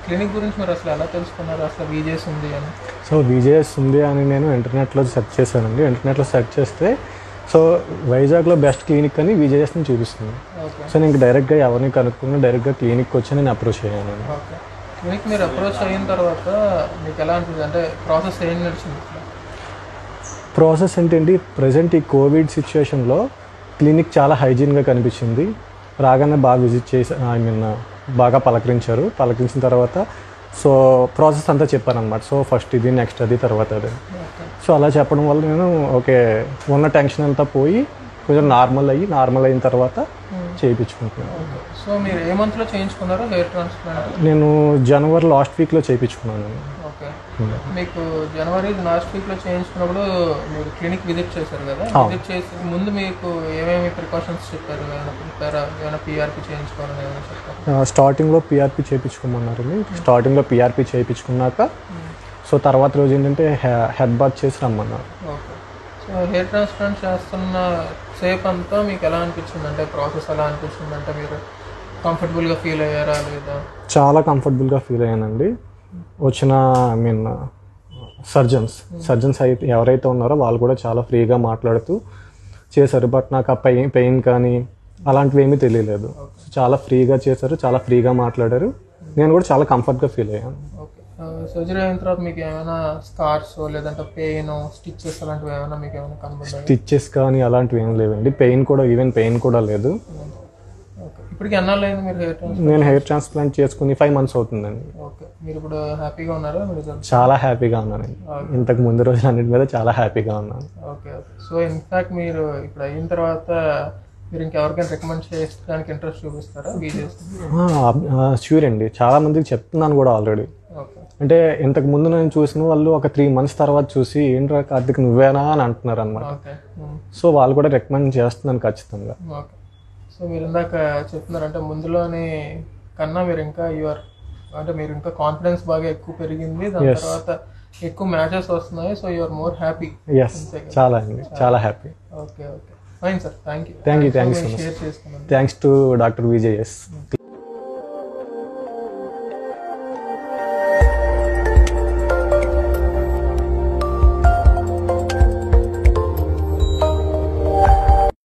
Clinic గురించి మీరు అసలు ఎలా తెలుసుకున్నారు అసలు విజేఎస్ ఉంది అని? సో విజేఎస్ ఉంది అని నేను ఇంటర్నెట్లో సెర్చ్ చేశానండి. ఇంటర్నెట్లో సెర్చ్ చేస్తే సో వైజాగ్లో బెస్ట్ క్లినిక్ అని విజేఎస్ని చూపిస్తుంది. సో నేను డైరెక్ట్గా ఎవరిని కనుక్కున్నా డైరెక్ట్గా క్లినిక్కి వచ్చి నేను అప్రోచ్ అయ్యాను. క్లినిక్ మీరు అప్రోచ్ అయిన తర్వాత మీకు ఎలా అనిపించింది, అంటే ప్రాసెస్ ఏం నడిచింది? ప్రాసెస్ ఏంటండి, ప్రజెంట్ ఈ కోవిడ్ సిచ్యువేషన్లో క్లినిక్ చాలా హైజీన్గా కనిపించింది. రాగానే బాగా విజిట్ చేసి బాగా పలకరించిన తర్వాత సో ప్రాసెస్ అంతా చెప్పారనమాట. సో ఫస్ట్ ఇది, నెక్స్ట్ అది, తర్వాత అది. సో అలా చెప్పడం వల్ల నేను ఓకే ఉన్న టెన్షన్ అంతా పోయి కొంచెం నార్మల్ అయిన తర్వాత చేయించుకుంటున్నాను. సో మీరు ఏ మంత్లో చేయించుకున్నారు హెయిర్ ట్రాన్స్ప్లాంట్? నేను జనవరి లాస్ట్ వీక్లో చేయించుకున్నాను. ఓకే, మీకు జనవరి లాస్ట్ వీక్లో చేయించుకున్నప్పుడు మీరు క్లినిక్ విజిట్ చేశారు కదా, విజిట్ చేసి ముందు మీకు ఏమేమి ప్రికాషన్స్ చెప్పారు? ఏమైనా పిఆర్పి చేయించుకోవాలని ఏమైనా చెప్పారు? స్టార్టింగ్లో పిఆర్పి చేయించుకోమన్నారు. స్టార్టింగ్లో పిఆర్పి చేయించుకున్నాక సో తర్వాత రోజు ఏంటంటే హెడ్ బాత్ చేసి రమ్మన్నారు. ఓకే, సో హెయిర్ ట్రాన్స్ప్లాంట్ చేస్తున్న సేపు అంతా మీకు ఎలా అనిపించింది, అంటే ప్రాసెస్ ఎలా అనిపించింది, అంటే మీరు కంఫర్టబుల్గా ఫీల్ అయ్యారా లేదా? చాలా కంఫర్టబుల్గా ఫీల్ అయ్యానండి. వచ్చిన సర్జన్స్ అయితే ఎవరైతే ఉన్నారో వాళ్ళు కూడా చాలా ఫ్రీగా మాట్లాడుతూ చేశారు. బట్ నాకు ఆ పెయిన్ కానీ అలాంటివి ఏమీ తెలియలేదు. చాలా ఫ్రీగా చేశారు, చాలా ఫ్రీగా మాట్లాడారు. నేను కూడా చాలా కంఫర్ట్గా ఫీల్ అయ్యాను. సర్జరీ అయిన తర్వాత మీకు ఏమైనా స్కార్స్ లేదంటే పెయిన్, స్టిచెస్ అలాంటివి ఏమైనా మీకు ఏమైనా కనబడ్డాయి? స్టిచెస్ కానీ అలాంటివి ఏం లేవండి. పెయిన్ కూడా లేదు. ఇప్పటికి ఎన్నాళ్ళు అయింది మీరు హెయిర్ ట్రాన్స్ప్లాంట్? నేను హెయిర్ ట్రాన్స్ప్లాంట్ చేసుకుని 5 months అవుతుందండి. ఓకే, మీరు ఇప్పుడు హ్యాపీగా ఉన్నారా? చాలా హ్యాపీగా ఉన్నానండి. ఇంతకు ముందు రోజులు అన్నిటి మీద చాలా హ్యాపీగా ఉన్నాను. ఓకే, సో ఇన్ఫాక్ట్ మీరు ఇప్పుడు అయిన తర్వాత మీరు ఇంకెవరికైనా రికమెండ్ చేయడానికి ఇంట్రెస్ట్ చూపిస్తారా? ష్యూర్ అండి, చాలా మందికి చెప్తున్నాను కూడా ఆల్రెడీ. అంటే ఇంతకు ముందు నేను చూసిన వాళ్ళు ఒక 3 months తర్వాత చూసి ఏంట్రా కార్తిక్ నువ్వేనా అని అంటున్నారు అనమాట. సో వాళ్ళు కూడా రికమెండ్ చేస్తున్నాను ఖచ్చితంగా. ఓకే, సో మీరు ఇందాక చెప్తున్నారంటే ముందులోని కన్నా మీరు ఇంకా అంటే మీరు ఇంకా కాన్ఫిడెన్స్ బాగా ఎక్కువ పెరిగింది, దాని తర్వాత ఎక్కువ మ్యాచెస్ వస్తున్నాయి. So you are more happy. చాలా అండి, చాలా హ్యాపీ. Okay, fine sir, thank you so much. Thanks to doctor VJS.